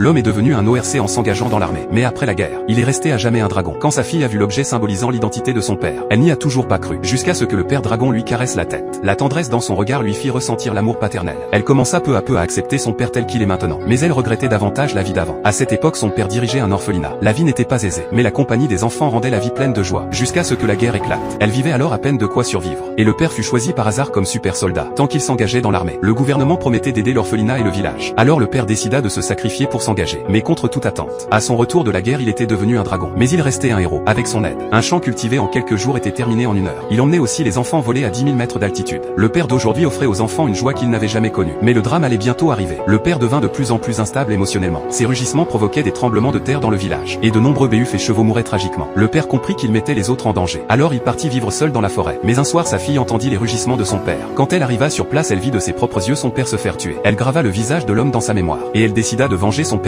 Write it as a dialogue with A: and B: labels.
A: L'homme est devenu un ORC en s'engageant dans l'armée. Mais après la guerre, il est resté à jamais un dragon. Quand sa fille a vu l'objet symbolisant l'identité de son père, elle n'y a toujours pas cru. Jusqu'à ce que le père dragon lui caresse la tête. La tendresse dans son regard lui fit ressentir l'amour paternel. Elle commença peu à peu à accepter son père tel qu'il est maintenant. Mais elle regrettait davantage la vie d'avant. À cette époque, son père dirigeait un orphelinat. La vie n'était pas aisée, mais la compagnie des enfants rendait la vie pleine de joie. Jusqu'à ce que la guerre éclate. Elle vivait alors à peine de quoi survivre. Et le père fut choisi par hasard comme super soldat. Tant qu'il s'engageait dans l'armée, le gouvernement promettait d'aider l'orphelinat et le village. Alors le père décida de se sacrifier pour s'engager. Mais contre toute attente. À son retour de la guerre, il était devenu un dragon. Mais il restait un héros. Avec son aide, un champ cultivé en quelques jours était terminé en 1 heure. Il emmenait aussi les enfants voler à 10 000 mètres d'altitude. Le père d'aujourd'hui offrait aux enfants une joie qu'ils n'avaient jamais connue. Mais le drame allait bientôt arriver. Le père devint de plus en plus instable émotionnellement. Ses rugissements provoquaient des tremblements de terre dans le village. Et de nombreux béhufs et chevaux mouraient tragiquement. Le père comprit qu'il mettait les autres en danger. Alors il partit vivre seul dans la forêt. Mais un soir, sa fille entendit les rugissements de son père. Quand elle arriva sur place, elle vit de ses propres yeux son père se faire tuer. Elle grava le visage de l'homme dans sa mémoire. Et elle décida de venger son